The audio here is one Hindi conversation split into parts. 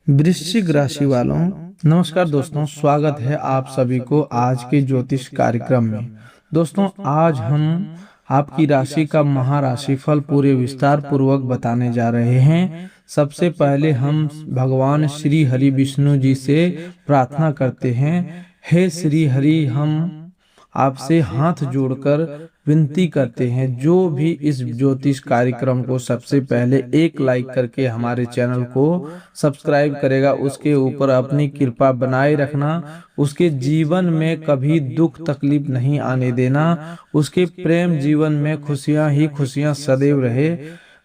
वृश्चिक राशि वालों, नमस्कार दोस्तों। स्वागत है आप सभी को आज के ज्योतिष कार्यक्रम में। दोस्तों, आज हम आपकी राशि का महाराशिफल पूरे विस्तार पूर्वक बताने जा रहे हैं। सबसे पहले हम भगवान श्री हरि विष्णु जी से प्रार्थना करते हैं। हे श्री हरि, हम आपसे हाथ जोड़कर विनती करते हैं, जो भी इस ज्योतिष कार्यक्रम को सबसे पहले एक लाइक करके हमारे चैनल को सब्सक्राइब करेगा, उसके ऊपर अपनी कृपा बनाए रखना, उसके जीवन में कभी दुख तकलीफ नहीं आने देना, उसके प्रेम जीवन में खुशियां ही खुशियां सदैव रहे,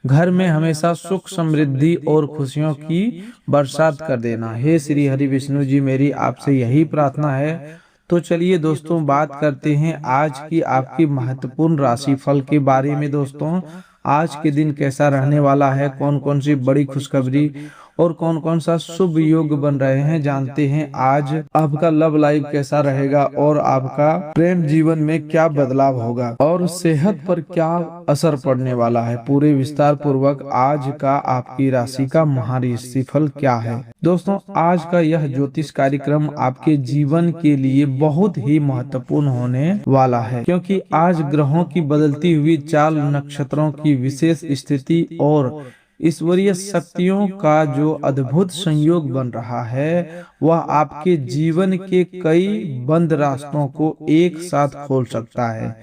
घर में हमेशा सुख समृद्धि और खुशियों की बरसात कर देना। हे श्री हरि विष्णु जी, मेरी आपसे यही प्रार्थना है। तो चलिए दोस्तों, बात करते हैं आज की आपकी महत्वपूर्ण राशिफल के बारे में। दोस्तों, आज के दिन कैसा रहने वाला है, कौन कौन सी बड़ी खुशखबरी और कौन कौन सा शुभ योग बन रहे हैं, जानते हैं। आज आपका लव लाइफ कैसा रहेगा और आपका प्रेम जीवन में क्या बदलाव होगा और सेहत पर क्या असर पड़ने वाला है, पूरे विस्तार पूर्वक आज का आपकी राशि का महाराशिफल क्या है। दोस्तों, आज का यह ज्योतिष कार्यक्रम आपके जीवन के लिए बहुत ही महत्वपूर्ण होने वाला है, क्योंकि आज ग्रहों की बदलती हुई चाल, नक्षत्रों की विशेष स्थिति और ईश्वरीय शक्तियों का जो अद्भुत संयोग बन रहा है, वह आपके जीवन के कई बंद रास्तों को एक साथ खोल सकता है।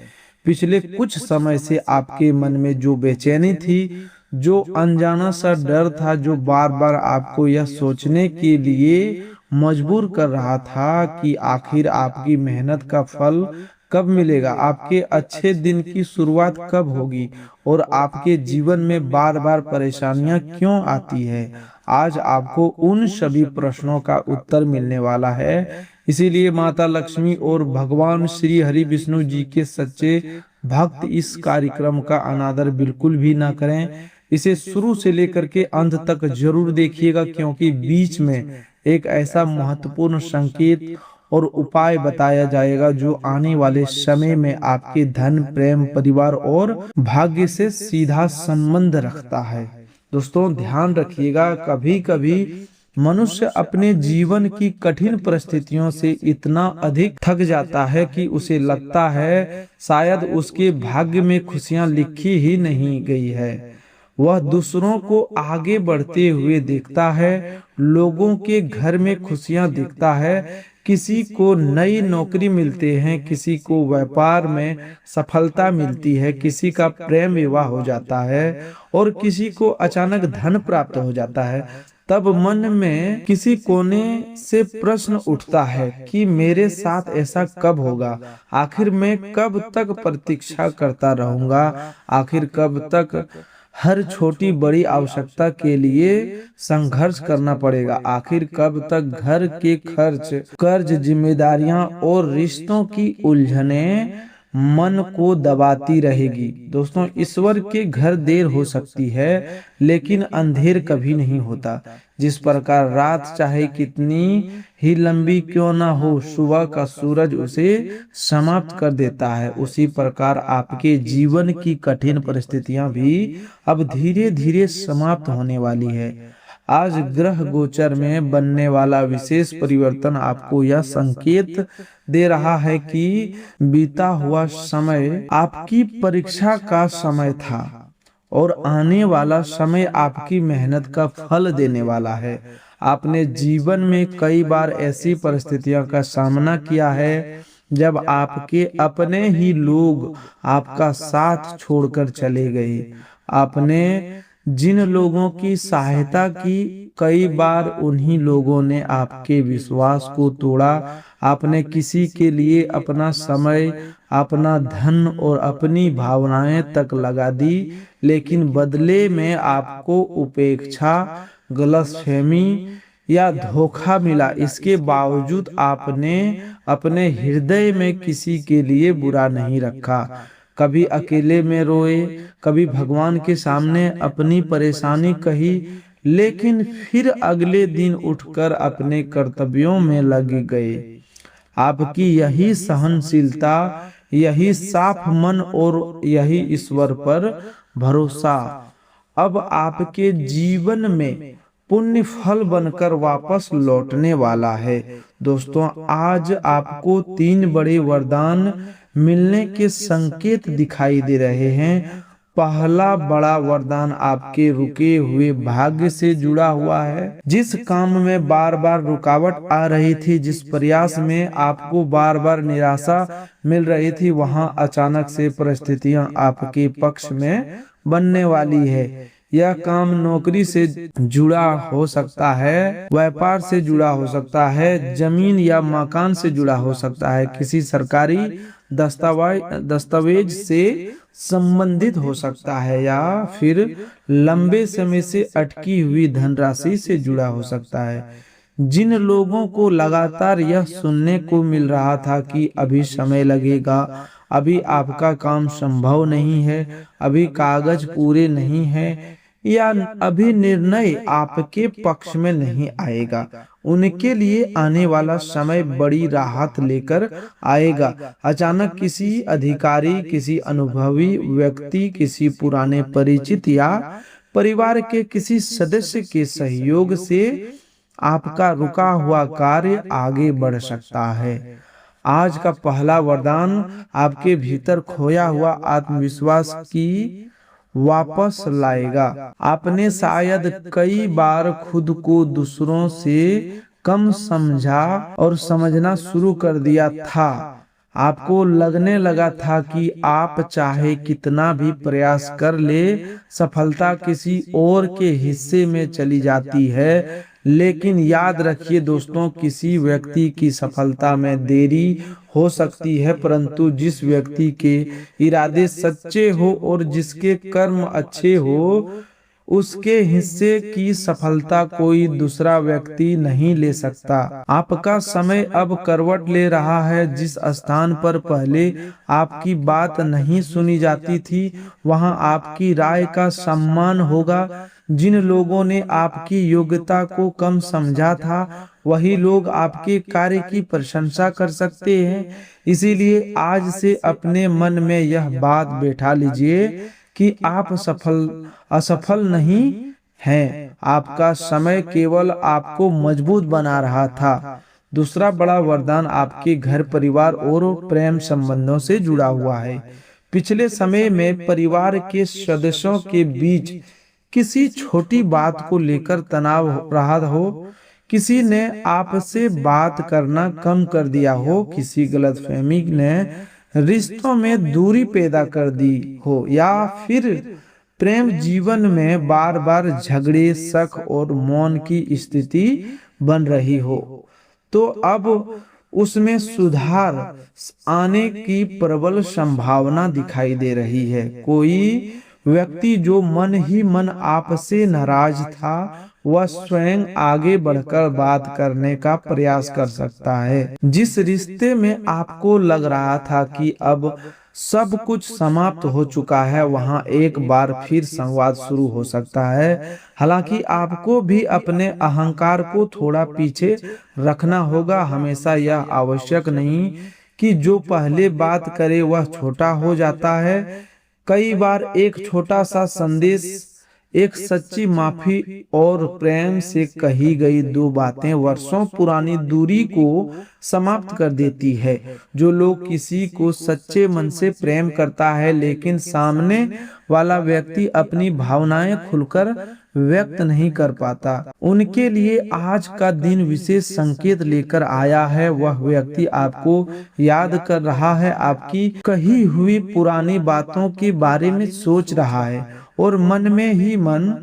पिछले कुछ समय से आपके मन में जो बेचैनी थी, जो अनजाना सा डर था, जो बार बार आपको यह सोचने के लिए मजबूर कर रहा था कि आखिर आपकी मेहनत का फल कब मिलेगा, आपके अच्छे दिन की शुरुआत कब होगी और आपके जीवन में बार बार परेशानियां क्यों आती है, आज आपको उन सभी प्रश्नों का उत्तर मिलने वाला है। इसीलिए माता लक्ष्मी और भगवान श्री हरि विष्णु जी के सच्चे भक्त इस कार्यक्रम का अनादर बिल्कुल भी ना करें। इसे शुरू से लेकर के अंत तक जरूर देखिएगा, क्योंकि बीच में एक ऐसा महत्वपूर्ण संकेत और उपाय बताया जाएगा जो आने वाले समय में आपके धन, प्रेम, परिवार और भाग्य से सीधा संबंध रखता है। दोस्तों, ध्यान रखिएगा, कभी कभी मनुष्य अपने जीवन की कठिन परिस्थितियों से इतना अधिक थक जाता है कि उसे लगता है शायद उसके भाग्य में खुशियां लिखी ही नहीं गई है। वह दूसरों को आगे बढ़ते हुए देखता है, लोगों के घर में खुशियां देखता है, किसी को नई नौकरी मिलते हैं, किसी को व्यापार में सफलता मिलती है, किसी का प्रेम विवाह हो जाता है और किसी को अचानक धन प्राप्त हो जाता है। तब मन में किसी कोने से प्रश्न उठता है कि मेरे साथ ऐसा कब होगा, आखिर मैं कब तक प्रतीक्षा करता रहूंगा, आखिर कब तक हर छोटी बड़ी आवश्यकता के लिए संघर्ष करना पड़ेगा, आखिर कब तक घर के खर्च, कर्ज, जिम्मेदारियां और रिश्तों की उलझने मन को दबाती रहेगी। दोस्तों, ईश्वर के घर देर हो सकती है, लेकिन अंधेर कभी नहीं होता। जिस प्रकार रात चाहे कितनी ही लंबी क्यों ना हो, सुबह का सूरज उसे समाप्त कर देता है, उसी प्रकार आपके जीवन की कठिन परिस्थितियां भी अब धीरे धीरे समाप्त होने वाली है। आज ग्रह गोचर में बनने वाला विशेष परिवर्तन आपको यह संकेत दे रहा है कि बीता हुआ समय आपकी परीक्षा का समय था और आने वाला समय आपकी मेहनत का फल देने वाला है। आपने जीवन में कई बार ऐसी परिस्थितियों का सामना किया है जब आपके अपने ही लोग आपका साथ छोड़कर चले गए। आपने जिन लोगों की सहायता की, कई बार उन्हीं लोगों ने आपके विश्वास को तोड़ा। आपने किसी के लिए अपना समय, अपना धन और अपनी भावनाएं तक लगा दी, लेकिन बदले में आपको उपेक्षा, गलतफहमी या धोखा मिला। इसके बावजूद आपने अपने हृदय में किसी के लिए बुरा नहीं रखा, कभी अकेले में रोए, कभी भगवान के सामने अपनी परेशानी कही, लेकिन फिर अगले दिन उठकर अपने कर्तव्यों में लग गए। आपकी यही सहनशीलता, यही साफ मन और यही ईश्वर पर भरोसा अब आपके जीवन में पुण्य फल बनकर वापस लौटने वाला है। दोस्तों, आज आपको 3 बड़े वरदान मिलने के संकेत दिखाई दे रहे हैं। पहला बड़ा वरदान आपके रुके हुए भाग्य से जुड़ा हुआ है। जिस काम में बार बार रुकावट आ रही थी, जिस प्रयास में आपको बार बार निराशा मिल रही थी, वहां अचानक से परिस्थितियां आपके पक्ष में बनने वाली है। यह काम नौकरी से जुड़ा हो सकता है, व्यापार से जुड़ा हो सकता है, जमीन या मकान से जुड़ा हो सकता है, किसी सरकारी दस्तावेज से संबंधित हो सकता है, या फिर लंबे समय से अटकी हुई धनराशि से जुड़ा हो सकता है। जिन लोगों को लगातार यह सुनने को मिल रहा था कि अभी समय लगेगा, अभी आपका काम संभव नहीं है, अभी कागज पूरे नहीं है, या अभी निर्णय आपके पक्ष में नहीं आएगा, उनके लिए आने वाला समय बड़ी राहत लेकर आएगा। अचानक किसी अधिकारी, किसी अनुभवी व्यक्ति, किसी पुराने परिचित या परिवार के किसी सदस्य के सहयोग से आपका रुका हुआ कार्य आगे बढ़ सकता है। आज का पहला वरदान आपके भीतर खोया हुआ आत्मविश्वास की वापस लाएगा। आपने शायद कई बार खुद को दूसरों से कम समझा और समझना शुरू कर दिया था। आपको लगने लगा था कि आप चाहे कितना भी प्रयास कर ले, सफलता किसी और के हिस्से में चली जाती है। लेकिन याद रखिए दोस्तों, किसी व्यक्ति की सफलता में देरी हो सकती है, परंतु जिस व्यक्ति के इरादे सच्चे हो और जिसके कर्म अच्छे हो, उसके हिस्से की सफलता कोई दूसरा व्यक्ति नहीं ले सकता। आपका समय अब करवट ले रहा है। जिस स्थान पर पहले आपकी बात नहीं सुनी जाती थी, वहां आपकी राय का सम्मान होगा। जिन लोगों ने आपकी योग्यता को कम समझा था, वही लोग आपके कार्य की प्रशंसा कर सकते हैं। इसीलिए आज से अपने मन में यह बात बैठा लीजिए कि आप असफल नहीं हैं। आपका समय केवल आपको मजबूत बना रहा था। दूसरा बड़ा वरदान आपके घर, परिवार और प्रेम संबंधों से जुड़ा हुआ है। पिछले समय में परिवार के सदस्यों के बीच किसी छोटी बात को लेकर तनाव रहा हो, किसी ने आपसे बात करना कम कर दिया हो, किसी गलतफहमी ने रिश्तों में दूरी पैदा कर दी हो, या फिर प्रेम जीवन में बार बार झगड़े, शक और मौन की स्थिति बन रही हो, तो अब उसमें सुधार आने की प्रबल संभावना दिखाई दे रही है। कोई व्यक्ति जो मन ही मन आपसे नाराज था, वह स्वयं आगे बढ़कर बात करने का प्रयास कर सकता है। जिस रिश्ते में आपको लग रहा था कि अब सब कुछ समाप्त हो चुका है, वहां एक बार फिर संवाद शुरू हो सकता है। हालांकि आपको भी अपने अहंकार को थोड़ा पीछे रखना होगा। हमेशा यह आवश्यक नहीं कि जो पहले बात करे वह छोटा हो जाता है। कई बार एक छोटा सा संदेश, एक सच्ची माफी और प्रेम से कही गई 2 बातें वर्षों पुरानी दूरी को समाप्त कर देती है। जो लोग किसी को सच्चे मन से प्रेम करता है, लेकिन सामने वाला व्यक्ति अपनी भावनाएं खुलकर व्यक्त नहीं कर पाता, उनके लिए आज का दिन विशेष संकेत लेकर आया है। वह व्यक्ति आपको याद कर रहा है, आपकी कही हुई पुरानी बातों के बारे में सोच रहा है और मन में ही मन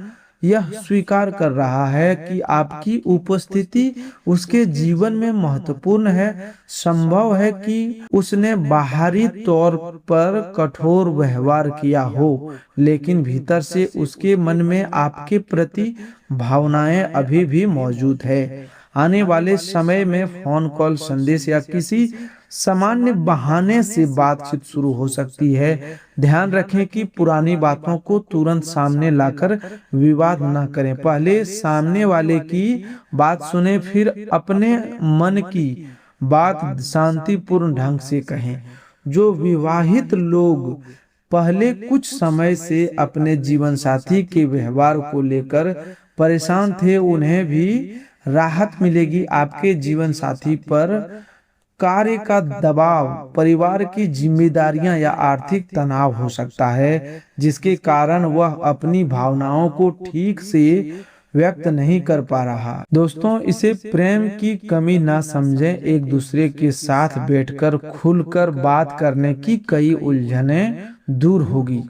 यह स्वीकार कर रहा है कि आपकी उपस्थिति उसके जीवन में महत्वपूर्ण है। संभव है कि उसने बाहरी तौर पर कठोर व्यवहार किया हो, लेकिन भीतर से उसके मन में आपके प्रति भावनाएं अभी भी मौजूद है। आने वाले समय में फोन कॉल, संदेश या किसी सामान्य बहाने से बातचीत शुरू हो सकती है। ध्यान रखें कि पुरानी बातों को तुरंत सामने लाकर विवाद न करें। पहले सामने वाले की बात सुने, फिर अपने मन की बात शांतिपूर्ण ढंग से कहें। जो विवाहित लोग पहले कुछ समय से अपने जीवन साथी के व्यवहार को लेकर परेशान थे उन्हें भी राहत मिलेगी। आपके जीवन साथी पर कार्य का दबाव, परिवार की जिम्मेदारियां या आर्थिक तनाव हो सकता है, जिसके कारण वह अपनी भावनाओं को ठीक से व्यक्त नहीं कर पा रहा। दोस्तों, इसे प्रेम की कमी ना समझें। एक दूसरे के साथ बैठकर खुलकर बात करने की कई उलझनें दूर होगी।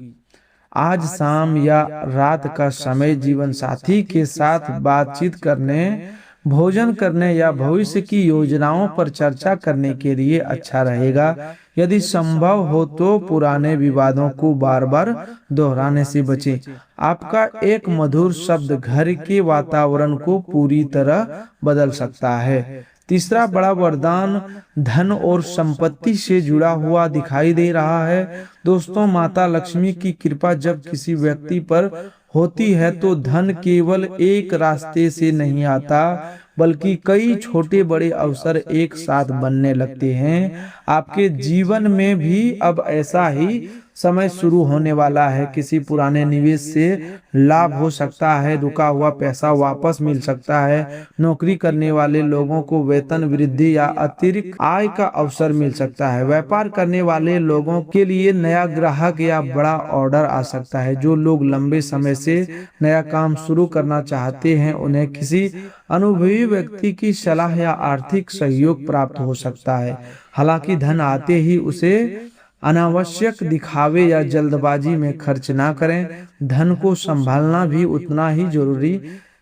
आज शाम या रात का समय जीवन साथी के साथ बातचीत करने, भोजन करने या भविष्य की योजनाओं पर चर्चा करने के लिए अच्छा रहेगा। यदि संभव हो तो पुराने विवादों को बार बार दोहराने से बचें। आपका एक मधुर शब्द घर के वातावरण को पूरी तरह बदल सकता है। तीसरा बड़ा वरदान धन और संपत्ति से जुड़ा हुआ दिखाई दे रहा है। दोस्तों, माता लक्ष्मी की कृपा जब किसी व्यक्ति पर होती है तो धन केवल एक रास्ते से नहीं आता, बल्कि कई छोटे बड़े अवसर एक साथ बनने लगते हैं। आपके जीवन में भी अब ऐसा ही समय शुरू होने वाला है। किसी पुराने निवेश से लाभ हो सकता है, रुका हुआ पैसा वापस मिल सकता है, नौकरी करने वाले लोगों को वेतन वृद्धि या अतिरिक्त आय का अवसर मिल सकता है, व्यापार करने वाले लोगों के लिए नया ग्राहक या बड़ा ऑर्डर आ सकता है। जो लोग लंबे समय से नया काम शुरू करना चाहते हैं, उन्हें किसी अनुभवी व्यक्ति की सलाह या आर्थिक सहयोग प्राप्त हो सकता है। हालांकि धन आते ही उसे अनावश्यक दिखावे या जल्दबाजी में खर्च ना करें। धन को संभालना भी उतना ही जरूरी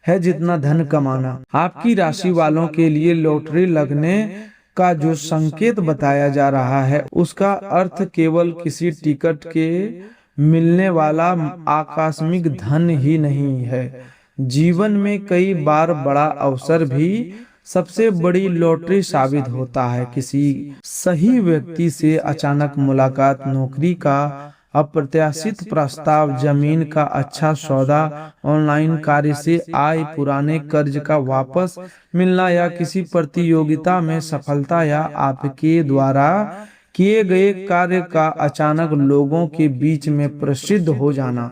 है जितना धन कमाना। आपकी राशि वालों के लिए लॉटरी लगने का जो संकेत बताया जा रहा है, उसका अर्थ केवल किसी टिकट के मिलने वाला आकस्मिक धन ही नहीं है। जीवन में कई बार बड़ा अवसर भी सबसे बड़ी लॉटरी साबित होता है। किसी सही व्यक्ति से अचानक मुलाकात, नौकरी का अप्रत्याशित प्रस्ताव, जमीन का अच्छा सौदा, ऑनलाइन कार्य से आय, पुराने कर्ज का वापस मिलना या किसी प्रतियोगिता में सफलता या आपके द्वारा किए गए कार्य का अचानक लोगों के बीच में प्रसिद्ध हो जाना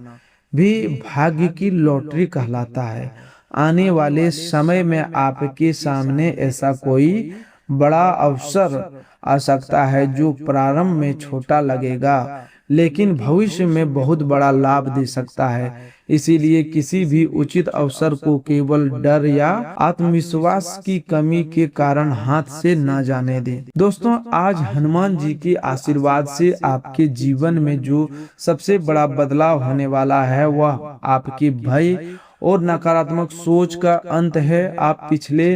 भी भाग्य की लॉटरी कहलाता है। आने वाले समय में आपके सामने ऐसा कोई बड़ा अवसर आ सकता है जो प्रारंभ में छोटा लगेगा, लेकिन भविष्य में बहुत बड़ा लाभ दे सकता है। इसीलिए किसी भी उचित अवसर को केवल डर या आत्मविश्वास की कमी के कारण हाथ से न जाने दें। दोस्तों, आज हनुमान जी के आशीर्वाद से आपके जीवन में जो सबसे बड़ा बदलाव होने वाला है, वह आपके भय और नकारात्मक सोच का अंत है। आप पिछले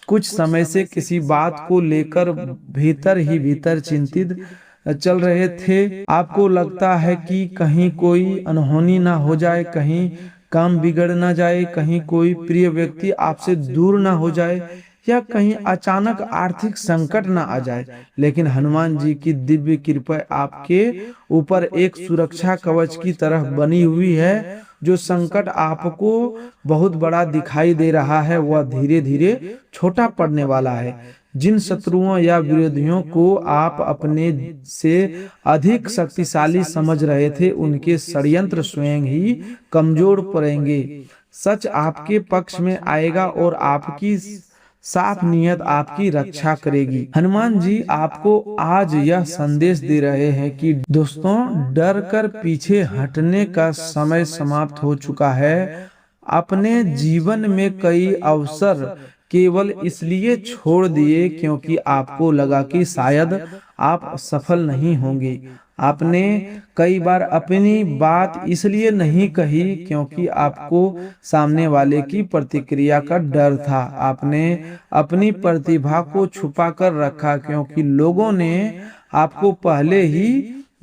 कुछ समय से किसी बात को लेकर भीतर ही भीतर चिंतित चल रहे थे। आपको लगता है कि कहीं कोई अनहोनी ना हो जाए, कहीं काम बिगड़ ना जाए, कहीं कोई प्रिय व्यक्ति आपसे दूर ना हो जाए, या कहीं अचानक आर्थिक संकट ना आ जाए। लेकिन हनुमान जी की दिव्य कृपा आपके ऊपर एक सुरक्षा कवच की तरह बनी हुई है। जो संकट आपको बहुत बड़ा दिखाई दे रहा है, वह धीरे धीरे छोटा पड़ने वाला है। जिन शत्रुओं या विरोधियों को आप अपने से अधिक शक्तिशाली समझ रहे थे, उनके षड्यंत्र स्वयं ही कमजोर पड़ेंगे। सच आपके पक्ष में आएगा और आपकी साफ नियत आपकी रक्षा करेगी। हनुमान जी आपको आज यह संदेश दे रहे हैं कि दोस्तों, डर कर पीछे हटने का समय समाप्त हो चुका है। अपने जीवन में कई अवसर केवल इसलिए छोड़ दिए क्योंकि आपको लगा कि शायद आप सफल नहीं होंगे। आपने कई बार अपनी बात इसलिए नहीं कही क्योंकि आपको सामने वाले की प्रतिक्रिया का डर था। आपने अपनी प्रतिभा को छुपा कर रखा क्योंकि लोगों ने आपको पहले ही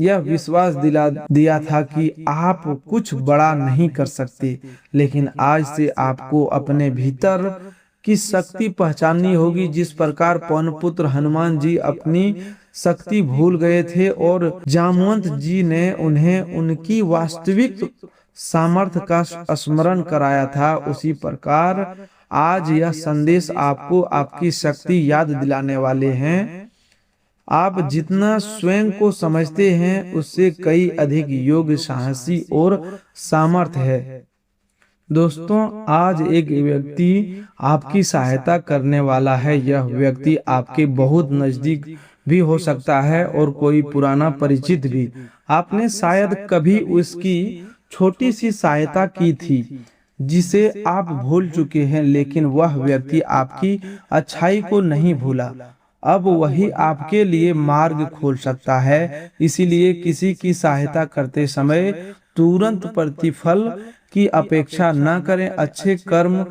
यह विश्वास दिला दिया था कि आप कुछ बड़ा नहीं कर सकते। लेकिन आज से आपको अपने भीतर की शक्ति पहचाननी होगी। जिस प्रकार पवन पुत्र हनुमान जी अपनी शक्ति भूल गए थे और जामवंत जी ने उन्हें उनकी वास्तविक सामर्थ्य का स्मरण कराया था, उसी प्रकार आज यह संदेश आपको आपकी शक्ति याद दिलाने वाले हैं। आप जितना स्वयं को समझते हैं, उससे कई अधिक योग्य, साहसी और सामर्थ्य है। दोस्तों, आज एक व्यक्ति आपकी सहायता करने वाला है। यह व्यक्ति आपके बहुत नजदीक भी हो सकता है और कोई पुराना परिचित भी। आपने शायद कभी उसकी छोटी सी सहायता की थी जिसे आप भूल चुके हैं, लेकिन वह व्यक्ति आपकी अच्छाई को नहीं भूला। अब वही आपके लिए मार्ग खोल सकता है। इसीलिए किसी की सहायता करते समय तुरंत प्रतिफल की अपेक्षा न करें। अच्छे कर्म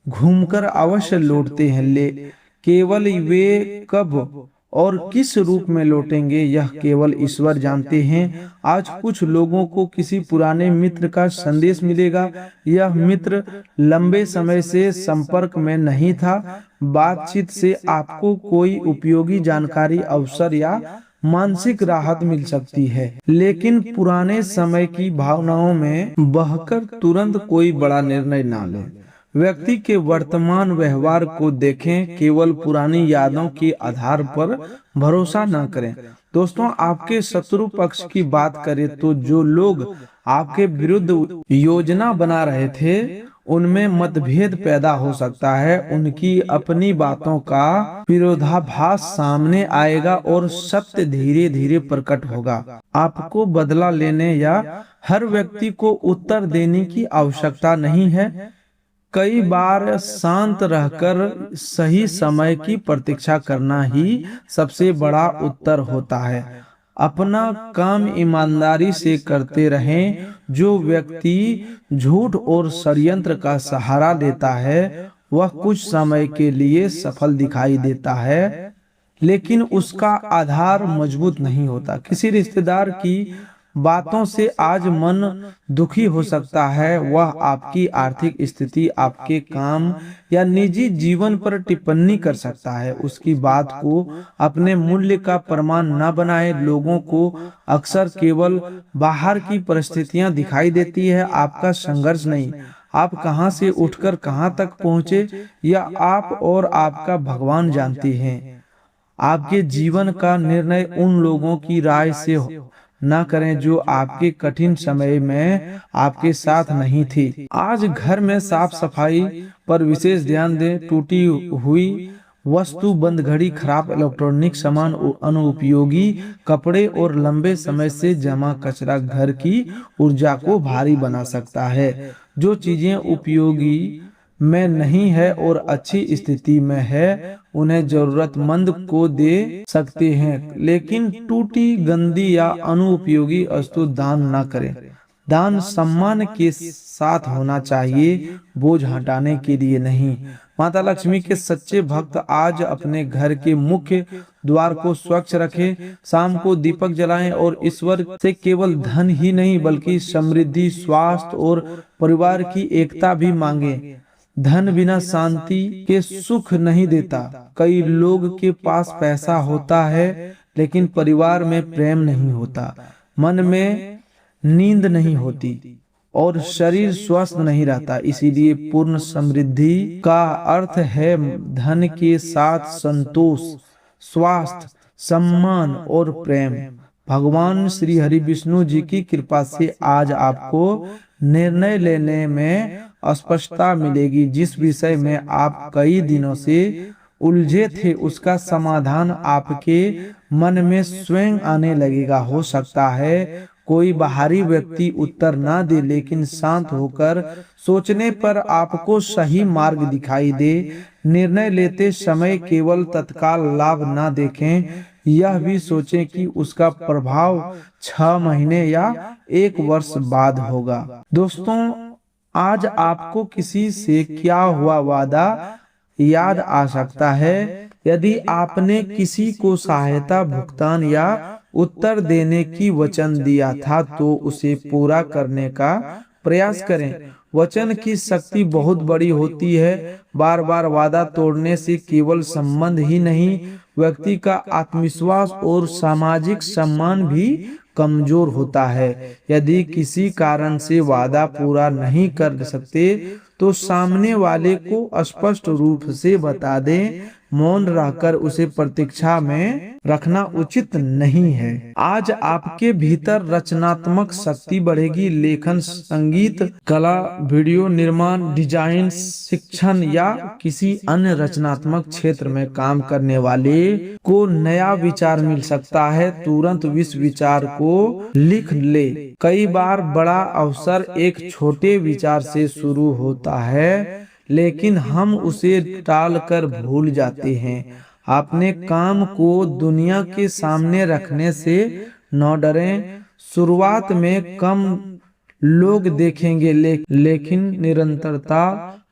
घूमकर अवश्य लौटते हैं, केवल वे कब और किस रूप में लौटेंगे यह केवल ईश्वर जानते हैं। आज कुछ लोगों को किसी पुराने मित्र का संदेश मिलेगा। यह मित्र लंबे समय से संपर्क में नहीं था। बातचीत से आपको कोई उपयोगी जानकारी, अवसर या मानसिक राहत मिल सकती है, लेकिन पुराने समय की भावनाओं में बहकर तुरंत कोई बड़ा निर्णय ना लें। व्यक्ति के वर्तमान व्यवहार को देखें, केवल पुरानी यादों के आधार पर भरोसा न करें। दोस्तों, आपके शत्रु पक्ष की बात करें तो जो लोग आपके विरुद्ध योजना बना रहे थे उनमें मतभेद पैदा हो सकता है। उनकी अपनी बातों का विरोधाभास सामने आएगा और सत्य धीरे धीरे प्रकट होगा। आपको बदला लेने या हर व्यक्ति को उत्तर देने की आवश्यकता नहीं है। कई बार शांत रहकर सही समय की प्रतीक्षा करना ही सबसे बड़ा उत्तर होता है। अपना काम ईमानदारी से करते रहें। जो व्यक्ति झूठ और षड्यंत्र का सहारा लेता है वह कुछ समय के लिए सफल दिखाई देता है, लेकिन उसका आधार मजबूत नहीं होता। किसी रिश्तेदार की बातों से आज मन दुखी हो सकता है। वह आपकी आर्थिक स्थिति, आपके काम या निजी जीवन पर टिप्पणी कर सकता है। उसकी बात को अपने मूल्य का प्रमाण न बनाए। लोगों को अक्सर केवल बाहर की परिस्थितियां दिखाई देती है, आपका संघर्ष नहीं। आप कहां से उठकर कहां तक पहुंचे यह आप और आपका भगवान जानते हैं। आपके जीवन का निर्णय उन लोगों की राय से न करें जो आपके कठिन समय में आपके साथ नहीं थे। आज घर में साफ सफाई पर विशेष ध्यान दें। टूटी हुई वस्तु, बंद घड़ी, खराब इलेक्ट्रॉनिक सामान, अनुपयोगी कपड़े और लंबे समय से जमा कचरा घर की ऊर्जा को भारी बना सकता है। जो चीजें उपयोगी में नहीं है और अच्छी स्थिति में है उन्हें जरूरतमंद को दे सकते हैं, लेकिन टूटी, गंदी या अनुपयोगी वस्तु दान न करें। दान सम्मान के साथ होना चाहिए, बोझ हटाने के लिए नहीं। माता लक्ष्मी के सच्चे भक्त आज अपने घर के मुख्य द्वार को स्वच्छ रखें। शाम को दीपक जलाएं और ईश्वर से केवल धन ही नहीं बल्कि समृद्धि, स्वास्थ्य और परिवार की एकता भी मांगे। धन बिना शांति के सुख नहीं देता। कई लोग के पास पैसा होता है लेकिन परिवार में प्रेम नहीं होता, मन में नींद नहीं होती और शरीर स्वस्थ नहीं रहता। इसीलिए पूर्ण समृद्धि का अर्थ है धन के साथ संतोष, स्वास्थ्य, सम्मान और प्रेम। भगवान श्री हरि विष्णु जी की कृपा से आज आपको निर्णय लेने में स्पष्टता मिलेगी। जिस विषय में आप कई दिनों से उलझे थे उसका समाधान आपके मन में स्वयं आने लगेगा। हो सकता है कोई बाहरी व्यक्ति उत्तर ना दे, लेकिन शांत होकर सोचने पर आपको सही मार्ग दिखाई दे। निर्णय लेते समय केवल तत्काल लाभ ना देखें, यह भी सोचें कि उसका प्रभाव 6 महीने या 1 वर्ष बाद होगा। दोस्तों, आज आपको किसी से क्या हुआ वादा याद आ सकता है। यदि आपने किसी को सहायता, भुगतान या उत्तर देने की वचन दिया था तो उसे पूरा करने का प्रयास करें। वचन की शक्ति बहुत बड़ी होती है। बार बार वादा तोड़ने से केवल संबंध ही नहीं, व्यक्ति का आत्मविश्वास और सामाजिक सम्मान भी कमजोर होता है। यदि किसी कारण से वादा पूरा नहीं कर सकते तो सामने वाले को स्पष्ट रूप से बता दें। मौन रहकर उसे प्रतीक्षा में रखना उचित नहीं है। आज आपके भीतर रचनात्मक शक्ति बढ़ेगी। लेखन, संगीत, कला, वीडियो निर्माण, डिजाइन, शिक्षण या किसी अन्य रचनात्मक क्षेत्र में काम करने वाले को नया विचार मिल सकता है। तुरंत इस विचार को लिख ले। कई बार बड़ा अवसर एक छोटे विचार से शुरू होता है, लेकिन हम उसे टालकर भूल जाते हैं। अपने काम को दुनिया के सामने रखने से न डरें। शुरुआत में कम लोग देखेंगे, लेकिन निरंतरता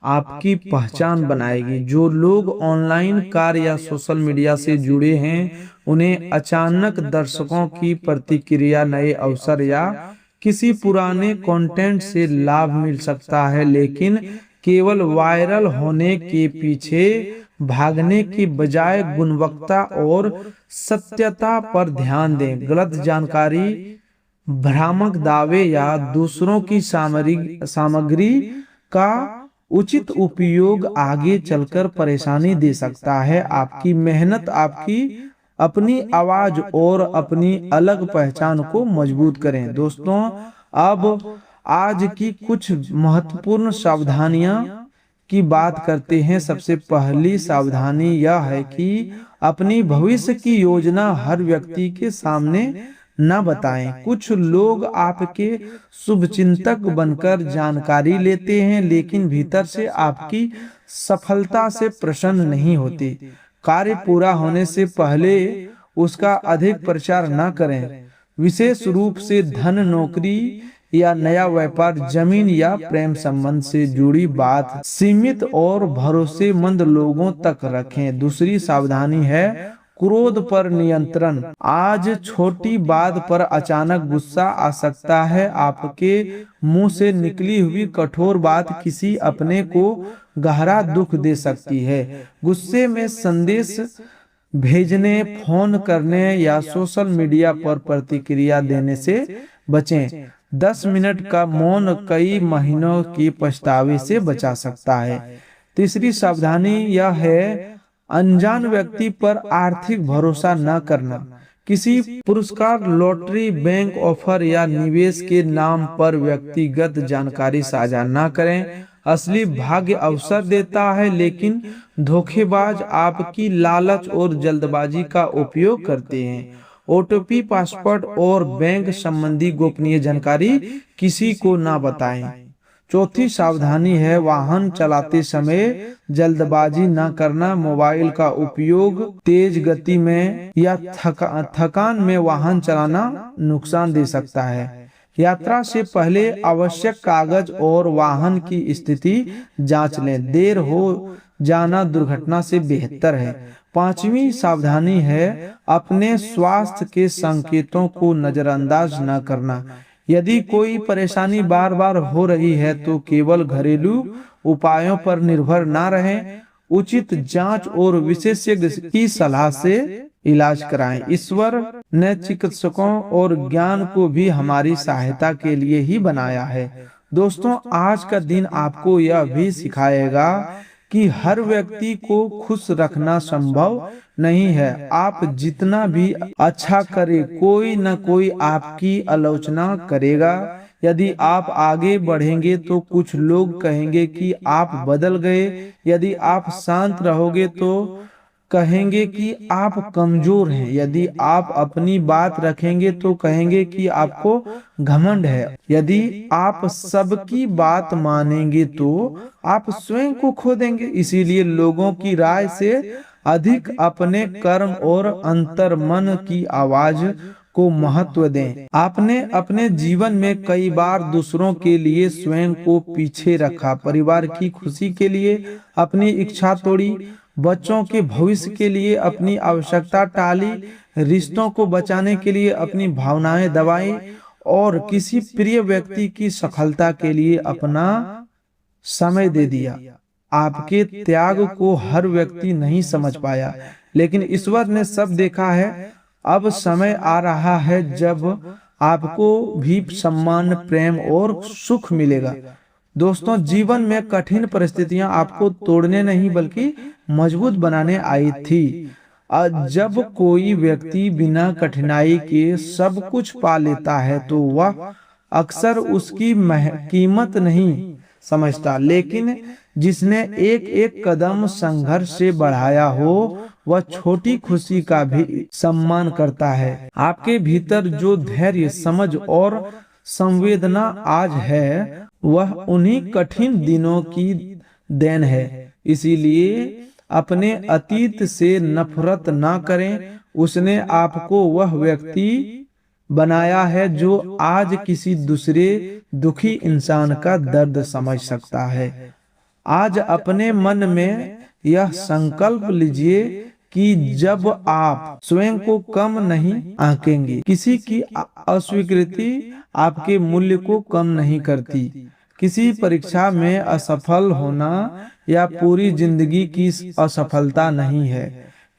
आपकी पहचान बनाएगी। जो लोग ऑनलाइन कार्य या सोशल मीडिया से जुड़े हैं, उन्हें अचानक दर्शकों की प्रतिक्रिया, नए अवसर या किसी पुराने कंटेंट से लाभ मिल सकता है, लेकिन केवल वायरल होने के पीछे भागने की बजाय गुणवत्ता और सत्यता पर ध्यान दें। गलत जानकारी, भ्रामक दावे या दूसरों की सामग्री का उचित उपयोग आगे चलकर परेशानी दे सकता है। आपकी मेहनत, आपकी अपनी आवाज और अपनी अलग पहचान को मजबूत करें। दोस्तों, अब आज की कुछ महत्वपूर्ण सावधानियां की बात करते हैं। सबसे पहली सावधानी यह है कि अपनी भविष्य की योजना हर व्यक्ति के सामने न बताएं। कुछ लोग आपके शुभचिंतक बनकर जानकारी लेते हैं, लेकिन भीतर से आपकी सफलता से प्रसन्न नहीं होते। कार्य पूरा होने से पहले उसका अधिक प्रचार न करें। विशेष रूप से धन, नौकरी या नया व्यापार, जमीन या प्रेम संबंध से जुड़ी बात सीमित और भरोसेमंद लोगों तक रखें। दूसरी सावधानी है क्रोध पर नियंत्रण। आज छोटी बात पर अचानक गुस्सा आ सकता है। आपके मुंह से निकली हुई कठोर बात किसी अपने को गहरा दुख दे सकती है। गुस्से में संदेश भेजने, फोन करने या सोशल मीडिया पर प्रतिक्रिया देने से बचें। 10 मिनट का मौन कई महीनों की पछतावे से बचा सकता है। तीसरी सावधानी यह है अनजान व्यक्ति पर आर्थिक भरोसा न करना। किसी पुरस्कार, लॉटरी, बैंक ऑफर या निवेश के नाम पर व्यक्तिगत जानकारी साझा न करें। असली भाग्य अवसर देता है, लेकिन धोखेबाज आपकी लालच और जल्दबाजी का उपयोग करते हैं। ओटीपी, पासवर्ड और बैंक संबंधी गोपनीय जानकारी किसी को ना बताएं। चौथी सावधानी है वाहन चलाते समय जल्दबाजी न करना। मोबाइल का उपयोग तेज गति में या थकान में वाहन चलाना नुकसान दे सकता है। यात्रा से पहले आवश्यक कागज और वाहन की स्थिति जांच लें। देर हो जाना दुर्घटना से बेहतर है। पांचवी सावधानी है अपने स्वास्थ्य के संकेतों को नजरअंदाज न करना। यदि कोई परेशानी बार बार हो रही है तो केवल घरेलू उपायों पर निर्भर न रहें। उचित जांच और विशेषज्ञ की सलाह से इलाज कराएं। ईश्वर ने चिकित्सकों और ज्ञान को भी हमारी सहायता के लिए ही बनाया है। दोस्तों, आज का दिन आपको यह भी सिखाएगा कि हर व्यक्ति को खुश रखना संभव नहीं है। आप जितना भी अच्छा करें, कोई न कोई आपकी आलोचना करेगा। यदि आप आगे बढ़ेंगे तो कुछ लोग कहेंगे कि आप बदल गए। यदि आप शांत रहोगे तो कहेंगे कि आप कमजोर हैं। यदि आप अपनी बात रखेंगे तो कहेंगे कि आपको घमंड है। यदि आप सबकी बात मानेंगे तो आप स्वयं को खो देंगे। इसीलिए लोगों की राय से अधिक अपने कर्म और अंतर्मन की आवाज को महत्व दें। आपने अपने जीवन में कई बार दूसरों के लिए स्वयं को पीछे रखा, परिवार की खुशी के लिए अपनी इच्छा तोड़ी, बच्चों के भविष्य के लिए अपनी आवश्यकता टाली, रिश्तों को बचाने के लिए अपनी भावनाएं दबाई और किसी प्रिय व्यक्ति की सफलता के लिए अपना समय दे दिया। आपके त्याग को हर व्यक्ति नहीं समझ पाया, लेकिन ईश्वर ने सब देखा है। अब समय आ रहा है जब आपको भी सम्मान, प्रेम और सुख मिलेगा। दोस्तों, जीवन में कठिन परिस्थितियां आपको तोड़ने नहीं बल्कि मजबूत बनाने आई थी। जब कोई व्यक्ति बिना कठिनाई के सब कुछ पा लेता है तो वह अक्सर उसकी कीमत नहीं समझता, लेकिन जिसने एक एक कदम संघर्ष से बढ़ाया हो वह छोटी खुशी का भी सम्मान करता है। आपके भीतर जो धैर्य, समझ और संवेदना आज है वह उन्हीं कठिन दिनों की देन है। इसीलिए अपने अतीत से नफरत ना करें। उसने आपको वह व्यक्ति बनाया है जो आज किसी दूसरे दुखी इंसान का दर्द समझ सकता है। आज अपने मन में यह संकल्प लीजिए कि जब आप स्वयं को कम नहीं आंकेंगे, किसी की अस्वीकृति आपके मूल्य को कम नहीं करती। किसी परीक्षा में असफल होना या पूरी जिंदगी की असफलता नहीं है।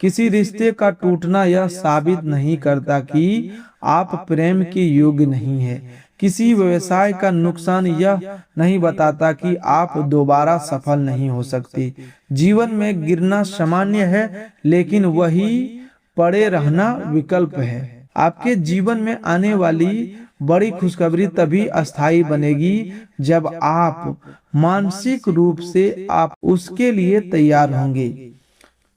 किसी रिश्ते का टूटना यह साबित नहीं करता कि आप प्रेम के योग्य नहीं है। किसी व्यवसाय का नुकसान यह नहीं बताता कि आप दोबारा सफल नहीं हो सकते। जीवन में गिरना सामान्य है, लेकिन वही पड़े रहना विकल्प है। आपके जीवन में आने वाली बड़ी खुशखबरी तभी अस्थायी बनेगी जब आप मानसिक रूप से आप उसके लिए तैयार होंगे।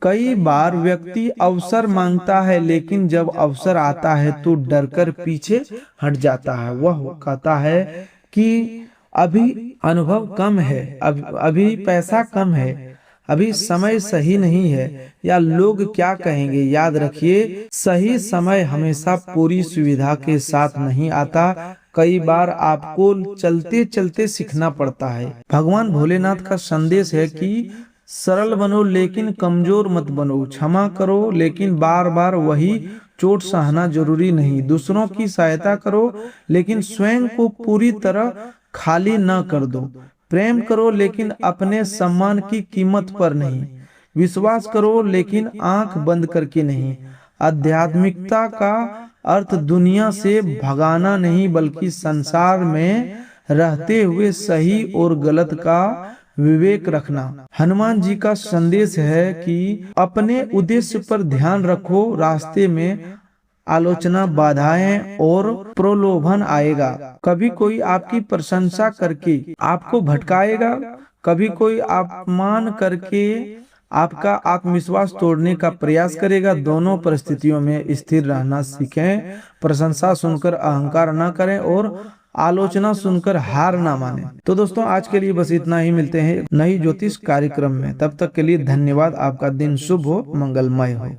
कई बार व्यक्ति अवसर मांगता है, लेकिन जब अवसर आता है तो डरकर पीछे हट जाता है। वह कहता है कि अभी अनुभव कम है, अभी पैसा कम है, अभी समय सही नहीं है, या लोग क्या कहेंगे। याद रखिए, सही समय हमेशा पूरी सुविधा के साथ नहीं आता। कई बार आपको चलते चलते सीखना पड़ता है। भगवान भोलेनाथ का संदेश है कि सरल बनो लेकिन कमजोर मत बनो। क्षमा करो लेकिन बार बार वही चोट सहना जरूरी नहीं। दूसरों की सहायता करो लेकिन स्वयं को पूरी तरह खाली न कर दो। प्रेम करो लेकिन अपने सम्मान की कीमत पर नहीं। विश्वास करो लेकिन आंख बंद करके नहीं। आध्यात्मिकता का अर्थ दुनिया से भगाना नहीं बल्कि संसार में रहते हुए सही और गलत का विवेक रखना। हनुमान जी का संदेश है कि अपने उद्देश्य पर ध्यान रखो। रास्ते में आलोचना, बाधाएं और प्रलोभन आएगा। कभी कोई आपकी प्रशंसा करके आपको भटकाएगा, कभी कोई अपमान करके आपका आत्मविश्वास तोड़ने का प्रयास करेगा। दोनों परिस्थितियों में स्थिर रहना सीखें। प्रशंसा सुनकर अहंकार न करें और आलोचना सुनकर हार ना माने। तो दोस्तों, आज के लिए बस इतना ही। मिलते हैं नई ज्योतिष कार्यक्रम में। तब तक के लिए धन्यवाद। आपका दिन शुभ हो, मंगलमय हो।